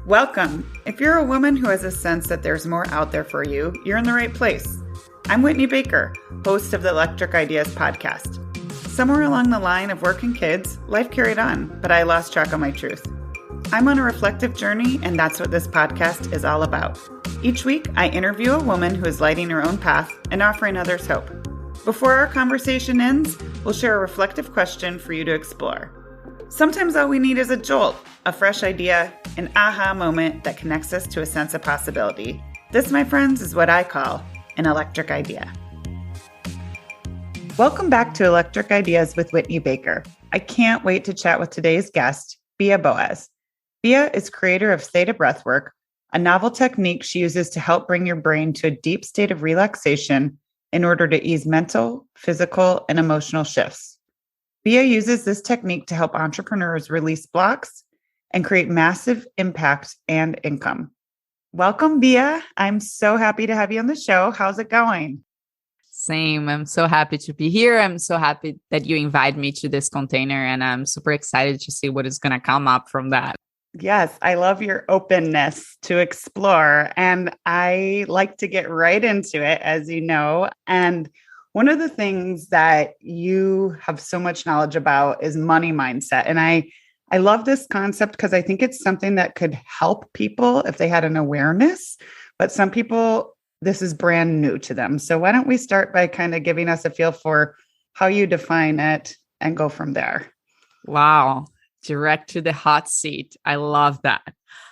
Welcome. If you're a woman who has a sense that there's more out there for you, you're in the right place. I'm Whitney Baker, host of the Electric Ideas podcast. Somewhere along the line of work and kids, life carried on, but I lost track of my truth. I'm on a reflective journey, and that's what this podcast is all about. Each week, I interview a woman who is lighting her own path and offering others hope. Before our conversation ends, we'll share a reflective question for you to explore. Sometimes all we need is a jolt, a fresh idea, an aha moment that connects us to a sense of possibility. This, my friends, is what I call an electric idea. Welcome back to Electric Ideas with Whitney Baker. I can't wait to chat with today's guest, Bea Boas. Bea is creator of Thetabreathwork, a novel technique she uses to help bring your brain to a deep state of relaxation in order to ease mental, physical, and emotional shifts. Bea uses this technique to help entrepreneurs release blocks and create massive impact and income. Welcome, Bea. I'm so happy to have you on the show. How's it going? Same. I'm so happy to be here. I'm so happy that you invite me to this container, and I'm super excited to see what is going to come up from that. Yes, I love your openness to explore, and I like to get right into it, as you know. And one of the things that you have so much knowledge about is money mindset. And I love this concept because I think it's something that could help people if they had an awareness, but some people, this is brand new to them. So why don't we start by kind of giving us a feel for how you define it and go from there? Wow. Direct to the hot seat. I love that.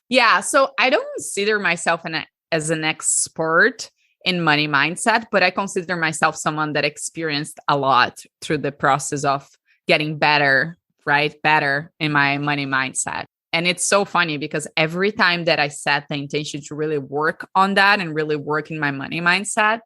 Yeah. So I don't consider myself as an expert in money mindset, but I consider myself someone that experienced a lot through the process of getting better, right? Better in my money mindset. And it's so funny because every time that I set the intention to really work on that and really work in my money mindset,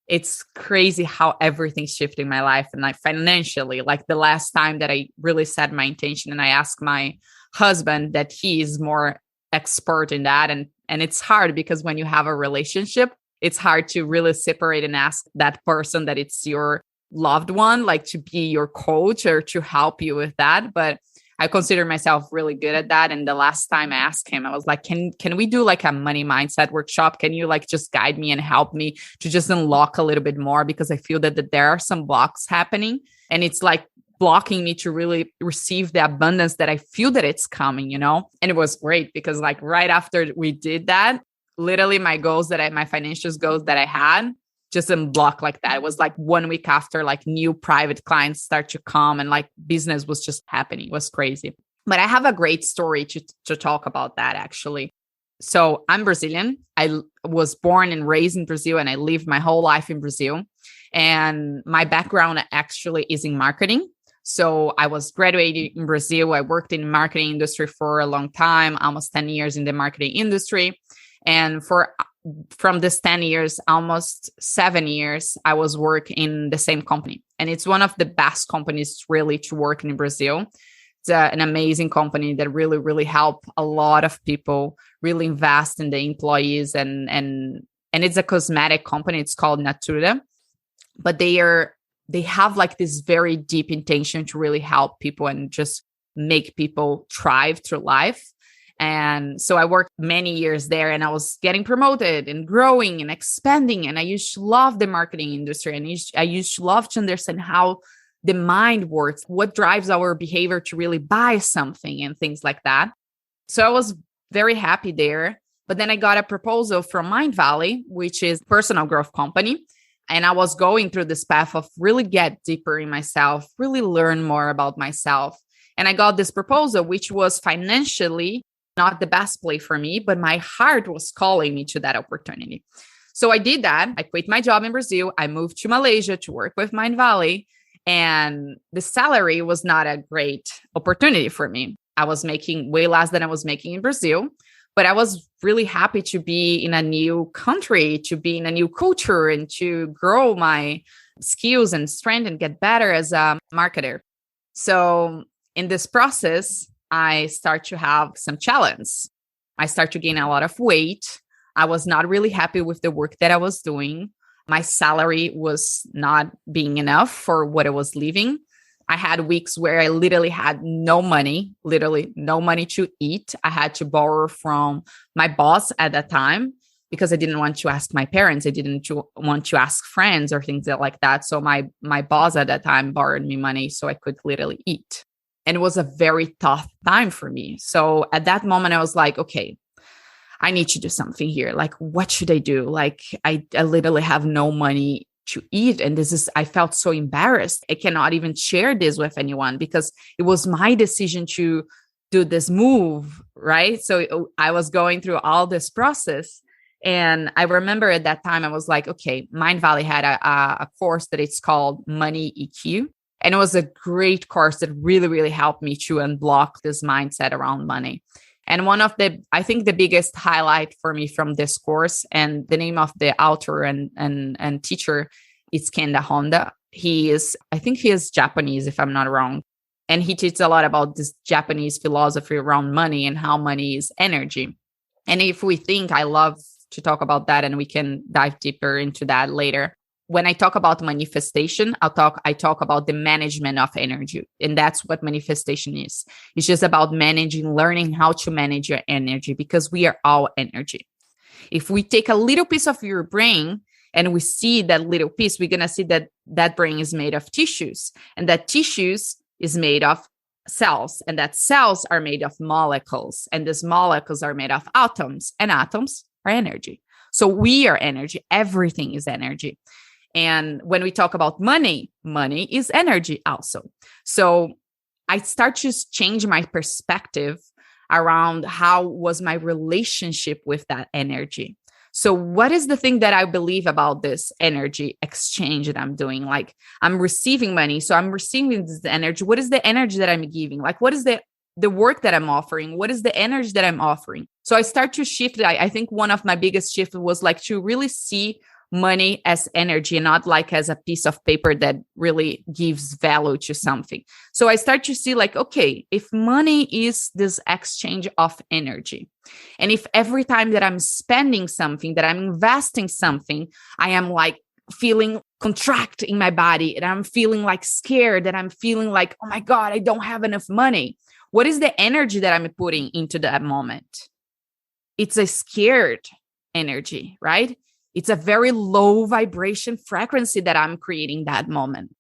it's crazy how everything's shifting my life. And like financially, like the last time that I really set my intention and I asked my husband that he is more expert in that. And it's hard because when you have a relationship, it's hard to really separate and ask that person that it's your loved one, like to be your coach or to help you with that. But I consider myself really good at that. And the last time I asked him, I was like, can we do like a money mindset workshop? Can you like just guide me and help me to just unlock a little bit more? Because I feel that there are some blocks happening and it's like blocking me to really receive the abundance that I feel that it's coming, you know? And it was great because like right after we did that, literally my financial goals that I had just unblocked like that. It was like 1 week after like new private clients start to come and like business was just happening. It was crazy. But I have a great story to talk about that actually. So I'm Brazilian. I was born and raised in Brazil and I lived my whole life in Brazil. And my background actually is in marketing. So I was graduated in Brazil. I worked in the marketing industry for a long time, almost 10 years in the marketing industry. And from this 10 years, almost 7 years, I was working in the same company. And it's one of the best companies really to work in Brazil. It's an amazing company that really, really help a lot of people really invest in the employees. And it's a cosmetic company. It's called Natura. But they have like this very deep intention to really help people and just make people thrive through life. And so I worked many years there and I was getting promoted and growing and expanding. And I used to love the marketing industry. And I used to love to understand how the mind works, what drives our behavior to really buy something and things like that. So I was very happy there. But then I got a proposal from Mindvalley, which is a personal growth company. And I was going through this path of really get deeper in myself, really learn more about myself. And I got this proposal, which was financially not the best play for me, but my heart was calling me to that opportunity. So I did that. I quit my job in Brazil. I moved to Malaysia to work with Mindvalley. And the salary was not a great opportunity for me. I was making way less than I was making in Brazil, but I was really happy to be in a new country, to be in a new culture and to grow my skills and strength and get better as a marketer. So in this process, I start to have some challenge. I start to gain a lot of weight. I was not really happy with the work that I was doing. My salary was not being enough for what I was living. I had weeks where I literally had literally no money to eat. I had to borrow from my boss at that time because I didn't want to ask my parents. I didn't want to ask friends or things like that. So my boss at that time borrowed me money so I could literally eat. And it was a very tough time for me. So at that moment, I was like, okay, I need to do something here. Like, what should I do? Like, I literally have no money to eat. And I felt so embarrassed. I cannot even share this with anyone because it was my decision to do this move, right? So I was going through all this process. And I remember at that time, I was like, okay, Mind Valley had a course that it's called Money EQ. And it was a great course that really, really helped me to unblock this mindset around money. And one of I think the biggest highlight for me from this course, and the name of the author and teacher is Kenda Honda. I think he is Japanese, if I'm not wrong. And he teaches a lot about this Japanese philosophy around money and how money is energy. And if we think, I love to talk about that, and we can dive deeper into that later. When I talk about manifestation, I talk about the management of energy. And that's what manifestation is. It's just about learning how to manage your energy, because we are all energy. If we take a little piece of your brain and we see that little piece, we're going to see that that brain is made of tissues, and that tissues is made of cells, and that cells are made of molecules, and these molecules are made of atoms, and atoms are energy. So we are energy. Everything is energy. And when we talk about money, money is energy also. So I start to change my perspective around how was my relationship with that energy. So what is the thing that I believe about this energy exchange that I'm doing? Like, I'm receiving money. So I'm receiving this energy. What is the energy that I'm giving? Like, what is the work that I'm offering? What is the energy that I'm offering? So I start to shift. I think one of my biggest shifts was like to really see money as energy, not like as a piece of paper that really gives value to something. So I start to see like, okay, if money is this exchange of energy, and if every time that I'm spending something, that I'm investing something, I am like feeling contract in my body, and I'm feeling like scared, and I'm feeling like, oh my God, I don't have enough money. What is the energy that I'm putting into that moment? It's a scared energy, right? It's a very low vibration frequency that I'm creating that moment.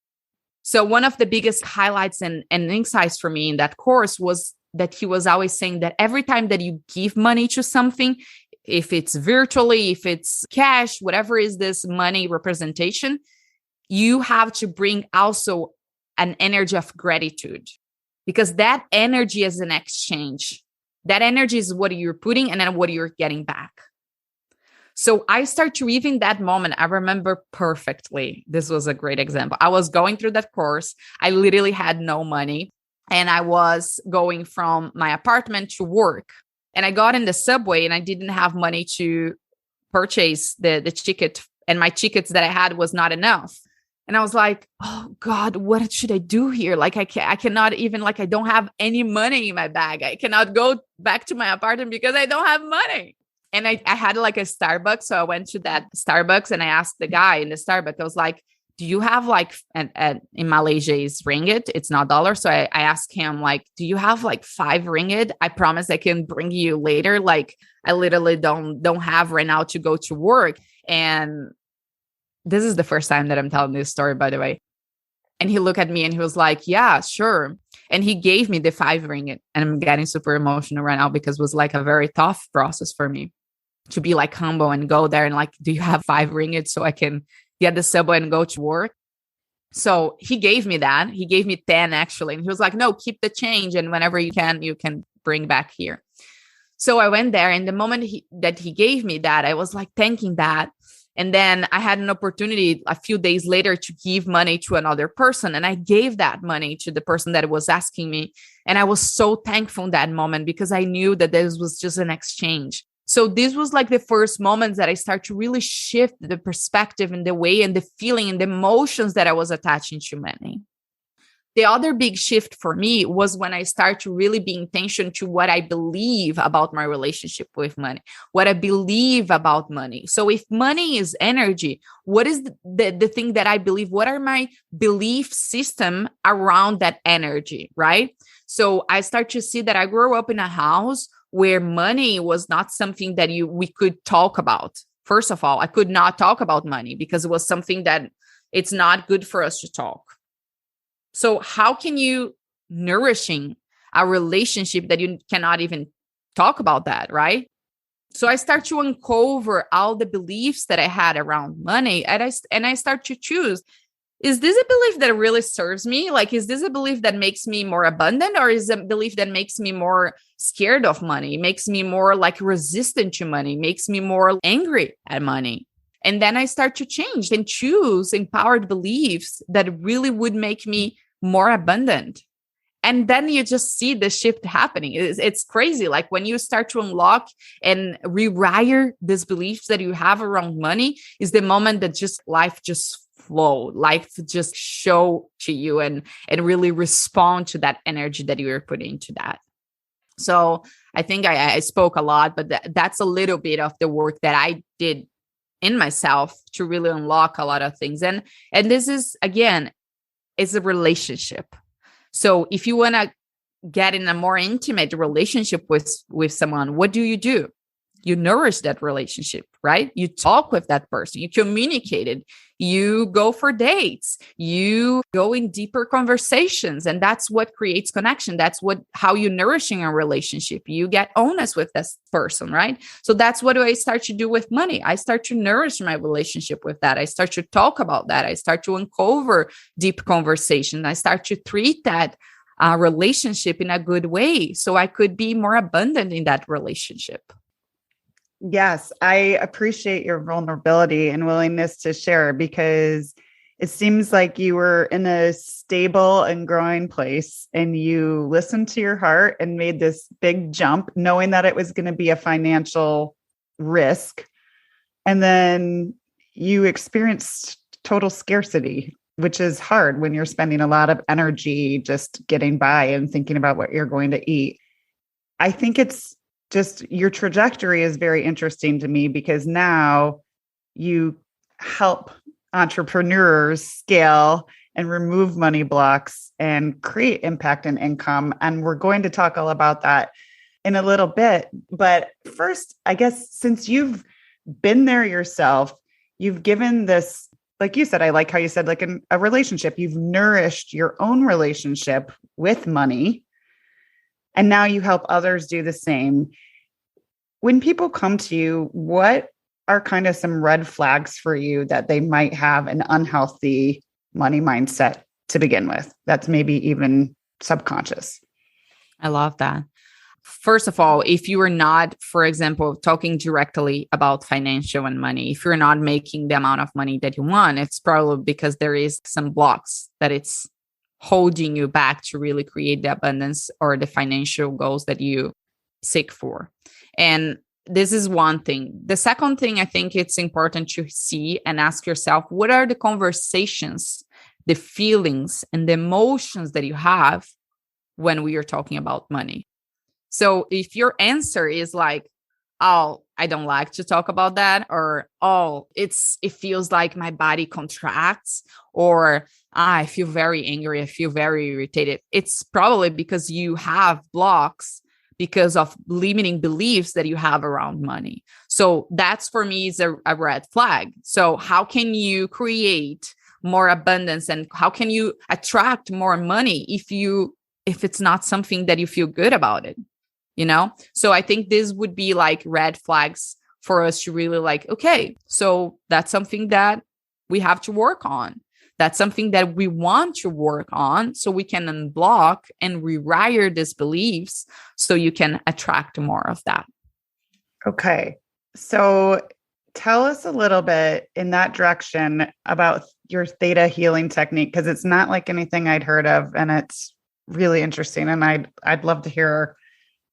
So one of the biggest highlights and insights for me in that course was that he was always saying that every time that you give money to something, if it's virtually, if it's cash, whatever is this money representation, you have to bring also an energy of gratitude, because that energy is an exchange. That energy is what you're putting and then what you're getting back. So I start to, even that moment, I remember perfectly. This was a great example. I was going through that course. I literally had no money, and I was going from my apartment to work, and I got in the subway, and I didn't have money to purchase the ticket, and my tickets that I had was not enough. And I was like, oh God, what should I do here? Like, I cannot even, like, I don't have any money in my bag. I cannot go back to my apartment because I don't have money. And I had like a Starbucks. So I went to that Starbucks and I asked the guy in the Starbucks, I was like, do you have like, and in Malaysia is ringgit, it's not dollar. So I asked him like, do you have like 5 ringgit? I promise I can bring you later. Like, I literally don't have right now to go to work. And this is the first time that I'm telling this story, by the way. And he looked at me and he was like, yeah, sure. And he gave me the 5 ringgit. And I'm getting super emotional right now because it was like a very tough process for me to be like humble and go there and like, do you have 5 ringgit so I can get the subway and go to work? So he gave me that. He gave me 10 actually. And he was like, no, keep the change. And whenever you can bring back here. So I went there, and the moment that he gave me that, I was like thanking that. And then I had an opportunity a few days later to give money to another person. And I gave that money to the person that was asking me. And I was so thankful in that moment because I knew that this was just an exchange. So this was like the first moments that I start to really shift the perspective and the way and the feeling and the emotions that I was attaching to money. The other big shift for me was when I start to really be intention to what I believe about my relationship with money, what I believe about money. So if money is energy, what is the thing that I believe? What are my belief system around that energy, right? So I start to see that I grew up in a house where money was not something that we could talk about. First of all, I could not talk about money because it was something that it's not good for us to talk. So how can you nourishing a relationship that you cannot even talk about that, right? So I start to uncover all the beliefs that I had around money, and I start to choose, is this a belief that really serves me? Like, is this a belief that makes me more abundant, or is it a belief that makes me more scared of money, makes me more like resistant to money, makes me more angry at money? And then I start to change and choose empowered beliefs that really would make me more abundant. And then you just see the shift happening. It's crazy. Like when you start to unlock and rewire these beliefs that you have around money is the moment that just life just flow, life just show to you and really respond to that energy that you are putting into that. So I think I spoke a lot, but that's a little bit of the work that I did in myself to really unlock a lot of things. And this is, again, it's a relationship. So if you want to get in a more intimate relationship with someone, what do? You nourish that relationship, right? You talk with that person, you communicate it, you go for dates, you go in deeper conversations, and that's what creates connection. That's how you're nourishing a relationship. You get honest with this person, right? So that's what I start to do with money. I start to nourish my relationship with that. I start to talk about that. I start to uncover deep conversation. I start to treat that relationship in a good way so I could be more abundant in that relationship. Yes, I appreciate your vulnerability and willingness to share, because it seems like you were in a stable and growing place and you listened to your heart and made this big jump, knowing that it was going to be a financial risk. And then you experienced total scarcity, which is hard when you're spending a lot of energy just getting by and thinking about what you're going to eat. I think it's just your trajectory is very interesting to me, because now you help entrepreneurs scale and remove money blocks and create impact and income. And we're going to talk all about that in a little bit. But first, I guess, since you've been there yourself, you've given this, like you said, I like how you said, like in a relationship, you've nourished your own relationship with money. And now you help others do the same. When people come to you, what are kind of some red flags for you that they might have an unhealthy money mindset to begin with? That's maybe even subconscious. I love that. First of all, if you are not, for example, talking directly about financial and money, if you're not making the amount of money that you want, it's probably because there is some blocks that it's holding you back to really create the abundance or the financial goals that you seek for. And this is one thing. The second thing, I think it's important to see and ask yourself, what are the conversations, the feelings, and the emotions that you have when we are talking about money? So if your answer is like, oh, I don't like to talk about that, or, oh, it feels like my body contracts, or I feel very angry, I feel very irritated, it's probably because you have blocks because of limiting beliefs that you have around money. So that's, for me, is a red flag. So how can you create more abundance, and how can you attract more money if it's not something that you feel good about it? So I think this would be like red flags for us to really like, okay, so that's something that we have to work on. That's something that we want to work on, so we can unblock and rewire these beliefs so you can attract more of that. Okay. So tell us a little bit in that direction about your theta healing technique, because it's not like anything I'd heard of, and it's really interesting. And I'd love to hear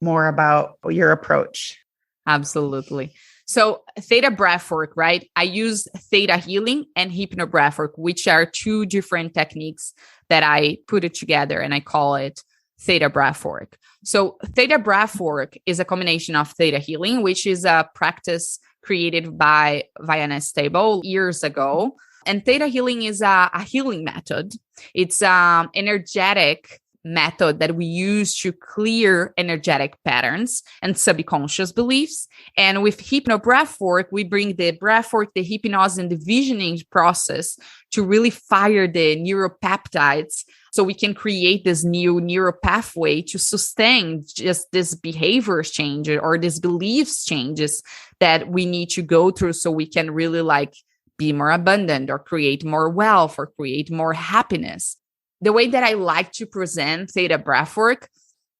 more about your approach. Absolutely. So theta breathwork, right? I use theta healing and hypnobreathwork, which are two different techniques that I put it together and I call it theta breathwork. So theta breathwork is a combination of theta healing, which is a practice created by Vianna Stable years ago. And theta healing is a healing method. It's an energetic method that we use to clear energetic patterns and subconscious beliefs. And with hypnobreathwork, we bring the breathwork, the hypnosis, and the visioning process to really fire the neuropeptides so we can create this new neural pathway to sustain just this behavior change or this beliefs changes that we need to go through so we can really like be more abundant or create more wealth or create more happiness. The way that I like to present theta breathwork,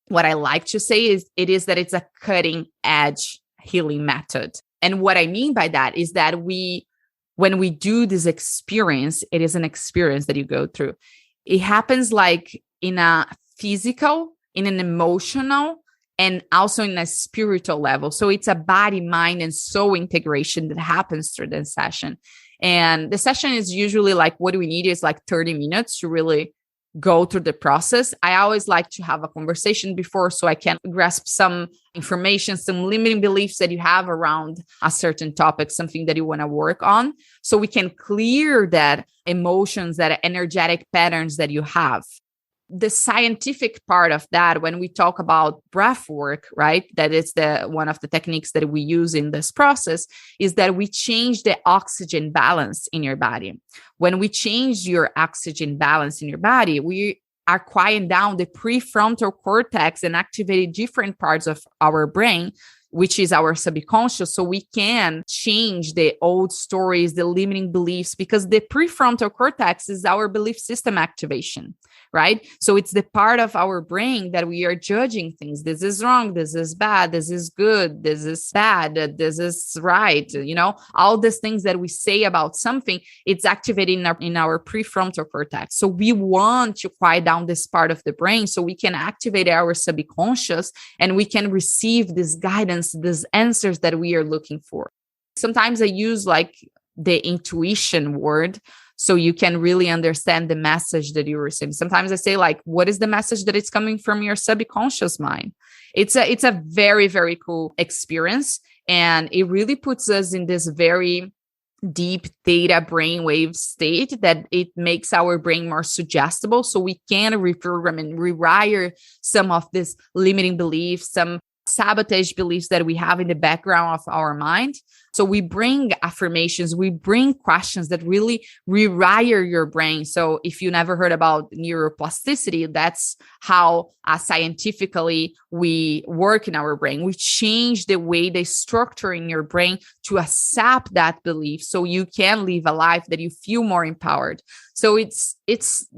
what I like to say is that it's a cutting edge healing method. And what I mean by that is that when we do this experience, it is an experience that you go through. It happens like in a physical, in an emotional, and also in a spiritual level. So it's a body, mind, and soul integration that happens through the session. And the session is usually like, what do we need is like 30 minutes to really go through the process. I always like to have a conversation before so I can grasp some information, some limiting beliefs that you have around a certain topic, something that you want to work on. So we can clear that emotions, that energetic patterns that you have. The scientific part of that, when we talk about breath work, right, that is one of the techniques that we use in this process, is that we change the oxygen balance in your body. When we change your oxygen balance in your body, we are quieting down the prefrontal cortex and activating different parts of our brain, which is our subconscious, so we can change the old stories, the limiting beliefs, because the prefrontal cortex is our belief system activation, right? So it's the part of our brain that we are judging things. This is wrong. This is bad. This is good. This is bad. This is right. You know, all these things that we say about something, it's activated in our prefrontal cortex. So we want to quiet down this part of the brain so we can activate our subconscious and we can receive this guidance, these answers that we are looking for. Sometimes I use like the intuition word so you can really understand the message that you receive. Sometimes I say like, what is the message that is coming from your subconscious mind? It's a very, very cool experience. And it really puts us in this very deep theta brainwave state that it makes our brain more suggestible. So we can reprogram and rewire some of these limiting beliefs, some sabotage beliefs that we have in the background of our mind. So we bring affirmations, we bring questions that really rewire your brain. So if you never heard about neuroplasticity, that's how scientifically we work in our brain. We change the way they structure in your brain to accept that belief so you can live a life that you feel more empowered. So it's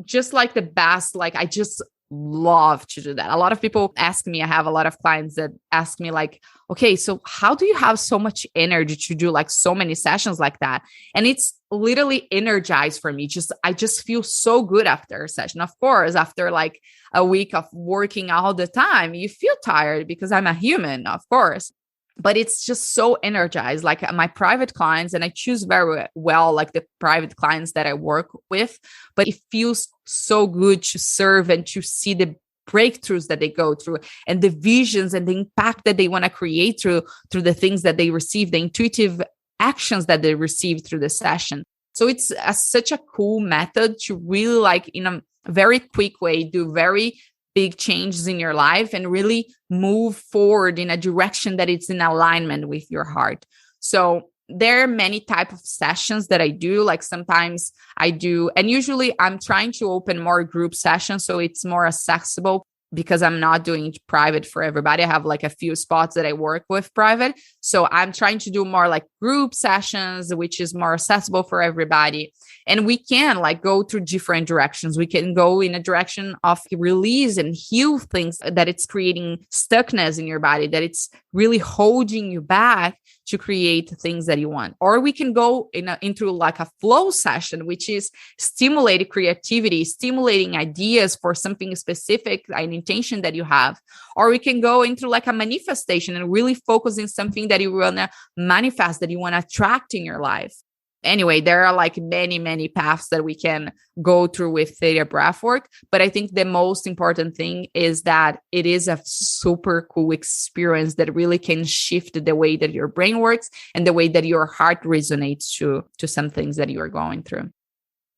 just like the best, like I just love to do that. A lot of people ask me, I have a lot of clients that ask me like, okay, so how do you have so much energy to do like so many sessions like that? And it's literally energized for me. I just feel so good after a session. Of course, after like a week of working all the time, you feel tired because I'm a human, of course. But it's just so energized. Like my private clients, and I choose very well, like the private clients that I work with, but it feels so good to serve and to see the breakthroughs that they go through and the visions and the impact that they want to create through the things that they receive, the intuitive actions that they receive through the session. So it's such a cool method to really like in a very quick way, do very big changes in your life and really move forward in a direction that it's in alignment with your heart. So there are many types of sessions that I do. Like sometimes I do, and usually I'm trying to open more group sessions so it's more accessible because I'm not doing private for everybody. I have like a few spots that I work with private. So I'm trying to do more like group sessions, which is more accessible for everybody. And we can like go through different directions. We can go in a direction of release and heal things that it's creating stuckness in your body, that it's really holding you back to create things that you want. Or we can go into like a flow session, which is stimulating creativity, stimulating ideas for something specific, an intention that you have. Or we can go into like a manifestation and really focus on something that you want to manifest, that you want to attract in your life. Anyway, there are like many, many paths that we can go through with Theta Breathwork. But I think the most important thing is that it is a super cool experience that really can shift the way that your brain works and the way that your heart resonates to some things that you are going through.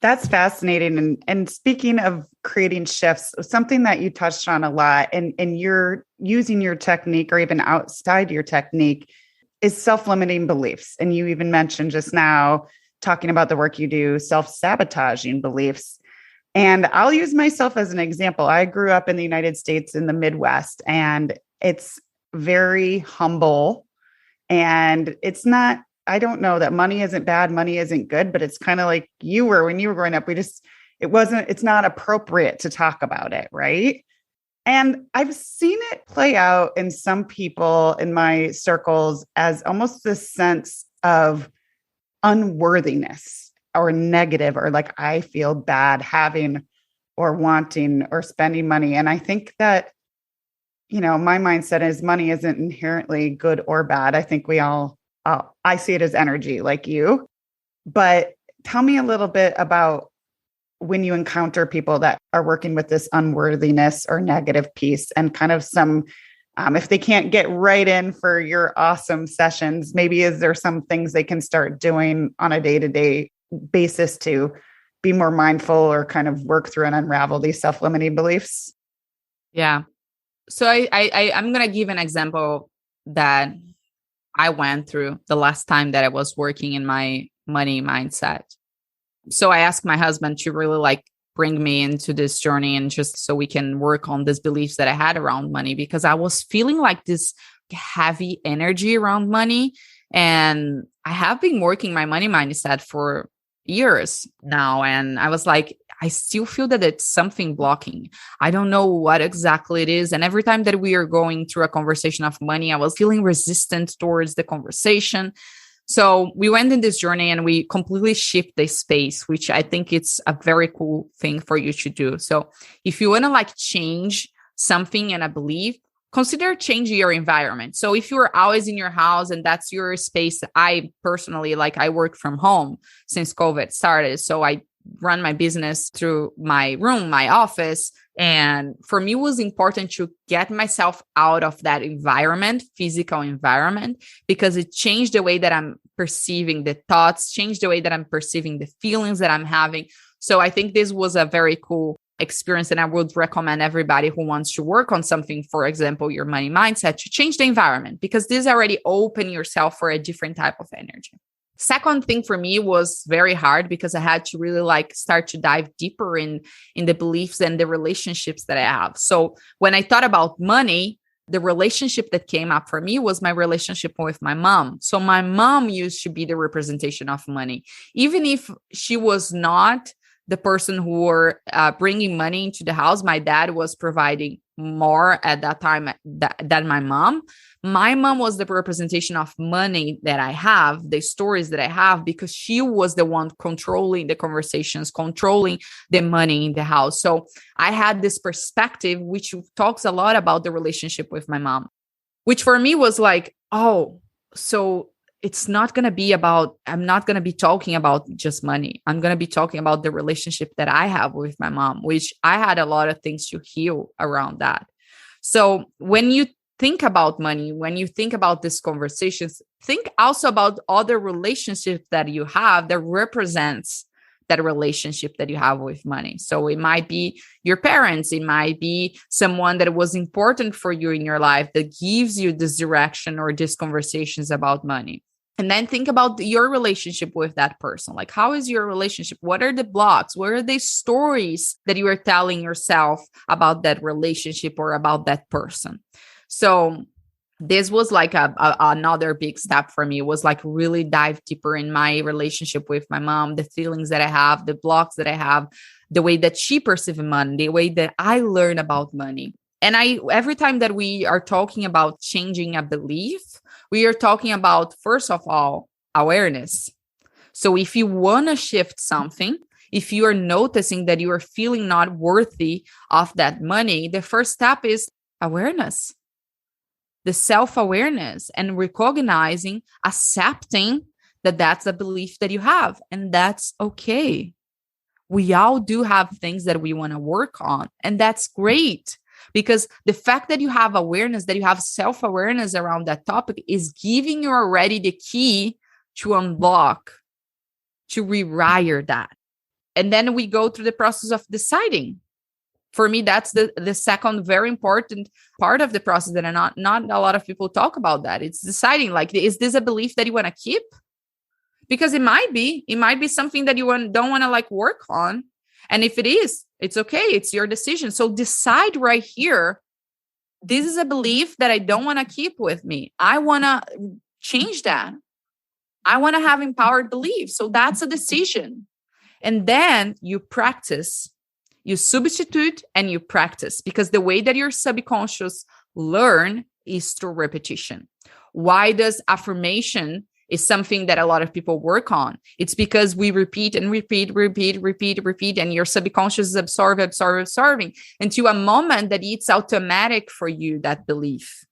That's fascinating. And speaking of creating shifts, something that you touched on a lot, and you're using your technique or even outside your technique, is self-limiting beliefs. And you even mentioned just now, talking about the work you do, self-sabotaging beliefs. And I'll use myself as an example. I grew up in the United States in the Midwest, and it's very humble. And it's not, I don't know that money isn't bad, money isn't good, but it's kind of like you were when you were growing up. It's not appropriate to talk about it, right? And I've seen it play out in some people in my circles as almost this sense of unworthiness or negative, or like I feel bad having or wanting or spending money. And I think that, my mindset is money isn't inherently good or bad. I think I see it as energy like you. But tell me a little bit about when you encounter people that are working with this unworthiness or negative piece, and kind of some, if they can't get right in for your awesome sessions, maybe is there some things they can start doing on a day-to-day basis to be more mindful or kind of work through and unravel these self-limiting beliefs? Yeah. So I'm going to give an example that I went through the last time that I was working in my money mindset. So I asked my husband to really bring me into this journey, and just so we can work on these beliefs that I had around money, because I was feeling like this heavy energy around money. And I have been working my money mindset for years now. And I was like, I still feel that it's something blocking. I don't know what exactly it is. And every time that we are going through a conversation of money, I was feeling resistant towards the conversation. So we went in this journey and we completely shift the space, which I think it's a very cool thing for you to do. So if you want to change something and a belief, consider changing your environment. So if you're always in your house and that's your space, I personally, I work from home since COVID started. So I run my business through my room, my office. And for me, it was important to get myself out of that environment, physical environment, because it changed the way that I'm perceiving the thoughts, changed the way that I'm perceiving the feelings that I'm having. So I think this was a very cool experience. And I would recommend everybody who wants to work on something, for example, your money mindset, to change the environment, because this already open yourself for a different type of energy. Second thing for me was very hard, because I had to really start to dive deeper in the beliefs and the relationships that I have. So when I thought about money, the relationship that came up for me was my relationship with my mom. So my mom used to be the representation of money, even if she was not the person who were bringing money into the house. My dad was providing more at that time than my mom. My mom was the representation of money that I have, the stories that I have, because she was the one controlling the conversations, controlling the money in the house. So I had this perspective, which talks a lot about the relationship with my mom, which for me was so it's not going to be about, I'm not going to be talking about just money. I'm going to be talking about the relationship that I have with my mom, which I had a lot of things to heal around that. So when you think about money, when you think about these conversations, think also about other relationships that you have that represents that relationship that you have with money. So it might be your parents, it might be someone that was important for you in your life that gives you this direction or these conversations about money. And then think about your relationship with that person. How is your relationship? What are the blocks? What are the stories that you are telling yourself about that relationship or about that person? So this was another big step for me. It was really dive deeper in my relationship with my mom, the feelings that I have, the blocks that I have, the way that she perceives money, the way that I learn about money. And every time that we are talking about changing a belief We are talking about, first of all, awareness. So if you want to shift something, if you are noticing that you are feeling not worthy of that money, the first step is awareness, the self-awareness, and recognizing, accepting that that's a belief that you have, and that's okay. We all do have things that we want to work on, and that's great, because the fact that you have awareness, that you have self-awareness around that topic is giving you already the key to unlock, to rewire that. And then we go through the process of deciding. For me, that's the second very important part of the process that not a lot of people talk about that. It's deciding, like, is this a belief that you want to keep? Because it might be something that you don't want to like work on. And if it is, it's okay. It's your decision. So decide right here. This is a belief that I don't want to keep with me. I want to change that. I want to have empowered beliefs. So that's a decision. And then you practice, you substitute and you practice, because the way that your subconscious learn is through repetition. Why does affirmation is something that a lot of people work on? It's because we repeat and repeat, and your subconscious is absorbing into a moment that it's automatic for you, that belief.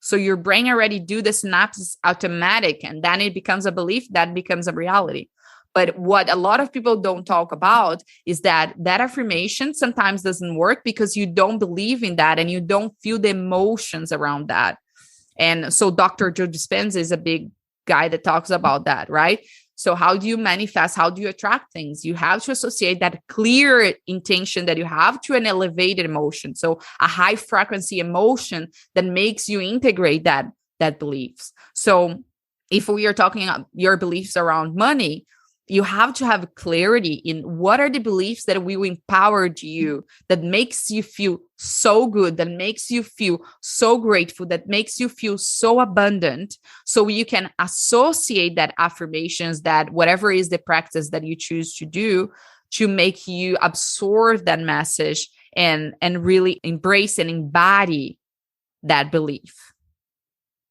So your brain already do the synapses automatic, and then it becomes a belief that becomes a reality. But what a lot of people don't talk about is that affirmation sometimes doesn't work because you don't believe in that and you don't feel the emotions around that. And so Dr. Joe Dispenza is a big guy that talks about that, right? So how do you manifest? How do you attract things? You have to associate that clear intention that you have to an elevated emotion. So a high frequency emotion that makes you integrate that beliefs. So if we are talking about your beliefs around money, you have to have clarity in what are the beliefs that will empower you, that makes you feel so good, that makes you feel so grateful, that makes you feel so abundant. So you can associate that affirmations, that whatever is the practice that you choose to do, to make you absorb that message and really embrace and embody that belief.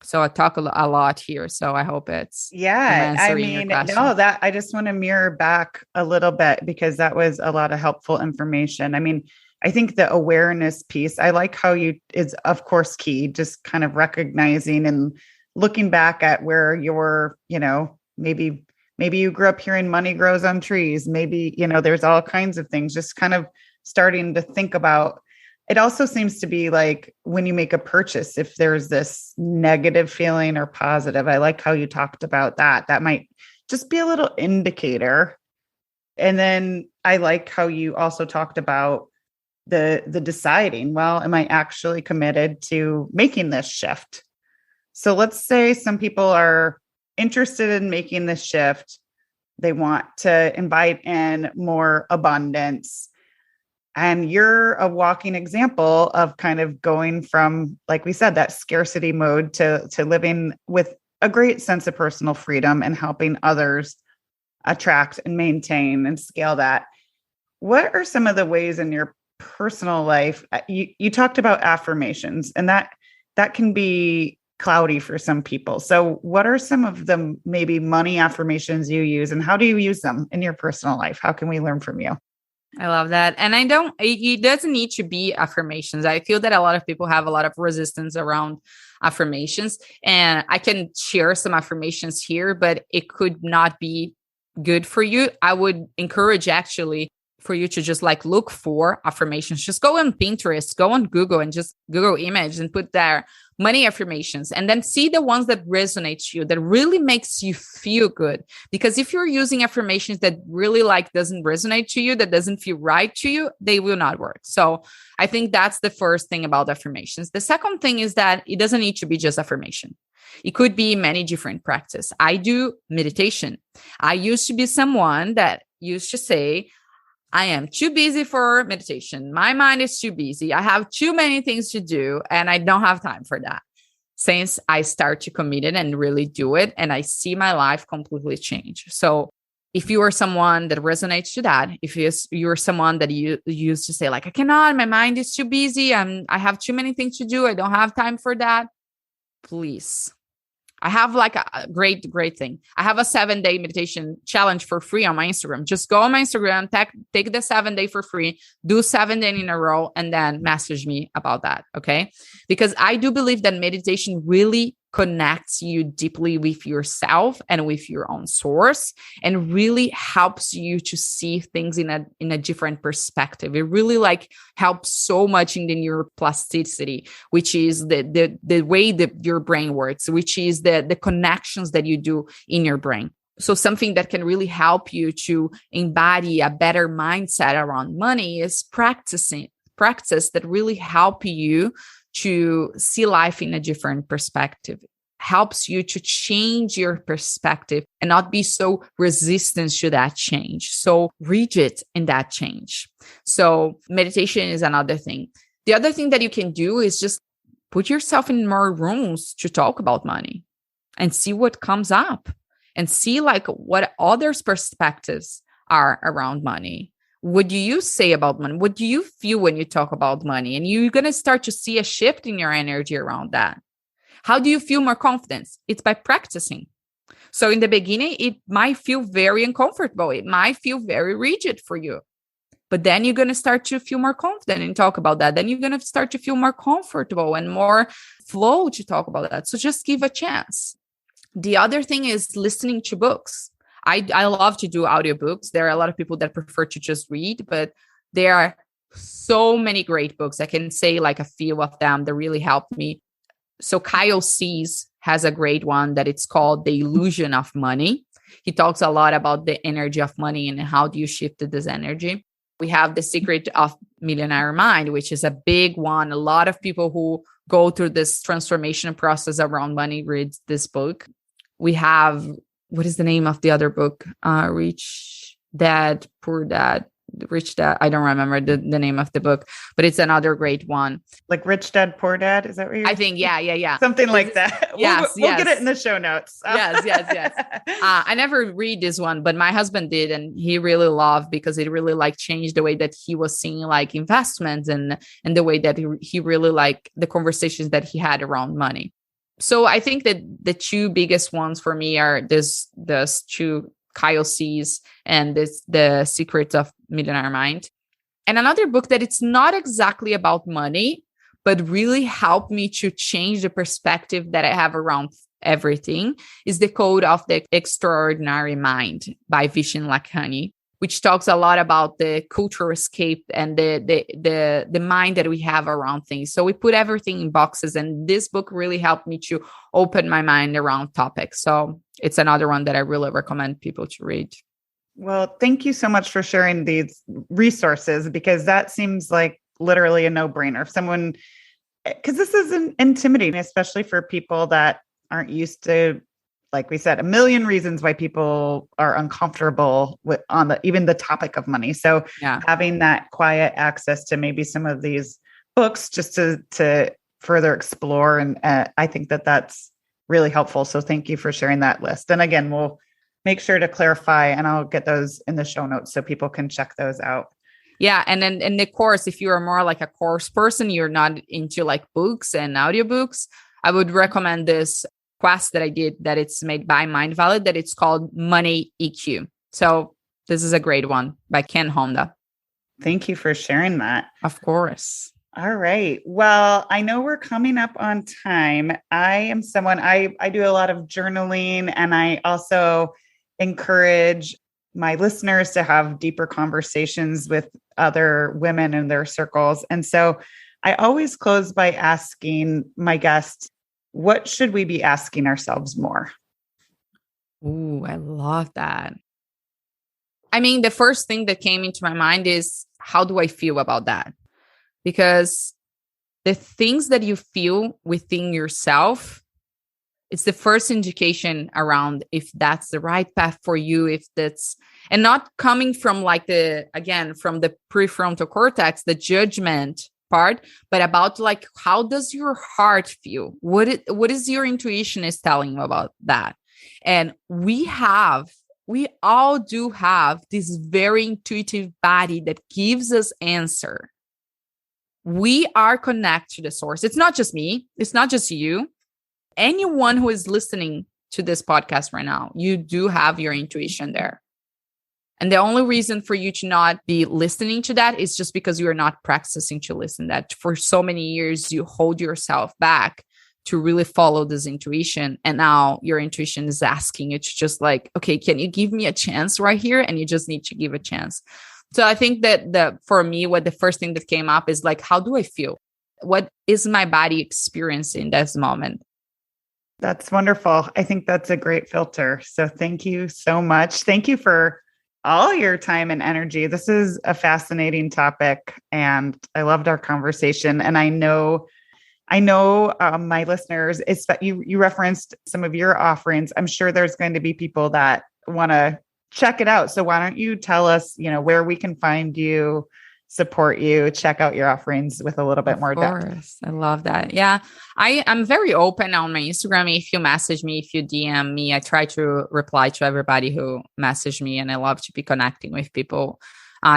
So I talk a lot here. So I hope it's answering your question. No, that I just want to mirror back a little bit, because that was a lot of helpful information. I mean, I think the awareness piece, I like how is of course key, just kind of recognizing and looking back at where you're, maybe you grew up hearing money grows on trees. Maybe, there's all kinds of things, just kind of starting to think about. It also seems to be like when you make a purchase, if there's this negative feeling or positive, I like how you talked about that. That might just be a little indicator. And then I like how you also talked about the deciding, well, am I actually committed to making this shift? So let's say some people are interested in making this shift. They want to invite in more abundance. And you're a walking example of kind of going from, like we said, that scarcity mode to living with a great sense of personal freedom and helping others attract and maintain and scale that. What are some of the ways in your personal life? You talked about affirmations, and that can be cloudy for some people. So what are some of the maybe money affirmations you use, and how do you use them in your personal life? How can we learn from you? I love that. And it doesn't need to be affirmations. I feel that a lot of people have a lot of resistance around affirmations, and I can share some affirmations here, but it could not be good for you. I would encourage actually for you to just like look for affirmations. Just go on Pinterest, go on Google and just Google image and put there money affirmations, and then see the ones that resonate to you, that really makes you feel good. Because if you're using affirmations that really like doesn't resonate to you, that doesn't feel right to you, they will not work. So I think that's the first thing about affirmations. The second thing is that it doesn't need to be just affirmation. It could be many different practices. I do meditation. I used to be someone that used to say, I am too busy for meditation. My mind is too busy. I have too many things to do and I don't have time for that. Since I start to commit it and really do it, and I see my life completely change. So if you are someone that resonates to that, if you're someone that you used to say like, I cannot, my mind is too busy. I have too many things to do. I don't have time for that. Please I have like a great thing. I have a 7-day meditation challenge for free on my Instagram. Just go on my Instagram, take the 7-day for free, do 7 days in a row, and then message me about that. Okay. Because I do believe that meditation really connects you deeply with yourself and with your own source, and really helps you to see things in a different perspective. It really like helps so much in the neuroplasticity, which is the way that your brain works, which is the connections that you do in your brain. So something that can really help you to embody a better mindset around money is practice that really help you to see life in a different perspective, helps you to change your perspective and not be so resistant to that change, so rigid in that change. So meditation is another thing. The other thing that you can do is just put yourself in more rooms to talk about money and see what comes up, and see like what others' perspectives are around money. What do you say about money? What do you feel when you talk about money? And you're going to start to see a shift in your energy around that. How do you feel more confidence? It's by practicing. So in the beginning, it might feel very uncomfortable. It might feel very rigid for you. But then you're going to start to feel more confident and talk about that. Then you're going to start to feel more comfortable and more flow to talk about that. So just give a chance. The other thing is listening to books. I love to do audiobooks. There are a lot of people that prefer to just read, but there are so many great books. I can say like a few of them that really helped me. So Kyle Cease has a great one that it's called The Illusion of Money. He talks a lot about the energy of money and how do you shift this energy. We have The Secret of Millionaire Mind, which is a big one. A lot of people who go through this transformation process around money read this book. We have, what is the name of the other book? Rich Dad, Poor Dad, Rich Dad. I don't remember the name of the book, but it's another great one. Like Rich Dad, Poor Dad? Is that what you're I think, yeah. Something like that. Yes, we'll get it in the show notes. Yes. I never read this one, but my husband did, and he really loved because it really like changed the way that he was seeing like investments and the way that he really like the conversations that he had around money. So I think that the two biggest ones for me are this two, Kyle Cease and The Secret of Millionaire Mind. And another book that it's not exactly about money, but really helped me to change the perspective that I have around everything is The Code of the Extraordinary Mind by Vishen Lakhiani, which talks a lot about the cultural escape and the mind that we have around things. So we put everything in boxes, and this book really helped me to open my mind around topics. So it's another one that I really recommend people to read. Well, thank you so much for sharing these resources, because that seems like literally a no-brainer. If someone, because this is intimidating, especially for people that aren't used to, like we said, a million reasons why people are uncomfortable with even the topic of money. So having that quiet access to maybe some of these books just to further explore. And I think that that's really helpful. So thank you for sharing that list. And again, we'll make sure to clarify, and I'll get those in the show notes so people can check those out. Yeah. And then in the course, if you're more like a course person, you're not into like books and audiobooks, I would recommend this quest that I did, that it's made by Mind Valid, that it's called Money EQ. So this is a great one by Ken Honda. Thank you for sharing that. Of course. All right. Well, I know we're coming up on time. I am someone, I do a lot of journaling, and I also encourage my listeners to have deeper conversations with other women in their circles. And so I always close by asking my guests, what should we be asking ourselves more? Ooh, I love that. I mean, the first thing that came into my mind is, how do I feel about that? Because the things that you feel within yourself, it's the first indication around if that's the right path for you, if that's, and not coming from like from the prefrontal cortex, the judgment part, but about like, how does your heart feel? What is your intuition is telling you about that? And we all do have this very intuitive body that gives us answer. We are connected to the source. It's not just me. It's not just you. anyone who is listening to this podcast right now, you do have your intuition there. And the only reason for you to not be listening to that is just because you are not practicing to listen. That for so many years, you hold yourself back to really follow this intuition. And now your intuition is asking you to just like, okay, can you give me a chance right here? And you just need to give a chance. So I think that for me, what the first thing that came up is like, how do I feel? What is my body experiencing in this moment? That's wonderful. I think that's a great filter. So thank you so much. Thank you for all your time and energy. This is a fascinating topic, and I loved our conversation. And I know my listeners, you referenced some of your offerings. I'm sure there's going to be people that want to check it out. So why don't you tell us, where we can find you, support you, check out your offerings with a little bit more depth. I love that. Yeah. I'm very open on my Instagram. If you message me, if you DM me, I try to reply to everybody who message me, and I love to be connecting with people.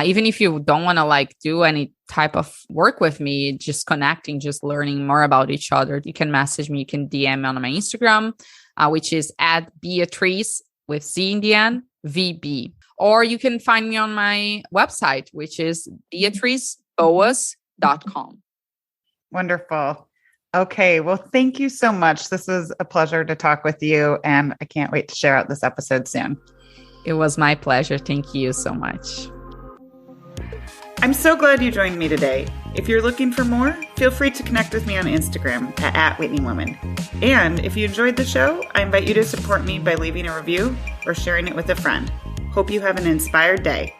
Even if you don't want to like do any type of work with me, just connecting, just learning more about each other, you can message me, you can DM me on my Instagram, which is @Beatrice with C in the end, VB. Or you can find me on my website, which is beatriceboas.com. Wonderful. Okay. Well, thank you so much. This was a pleasure to talk with you, and I can't wait to share out this episode soon. It was my pleasure. Thank you so much. I'm so glad you joined me today. If you're looking for more, feel free to connect with me on Instagram @WhitneyWoman. And if you enjoyed the show, I invite you to support me by leaving a review or sharing it with a friend. Hope you have an inspired day.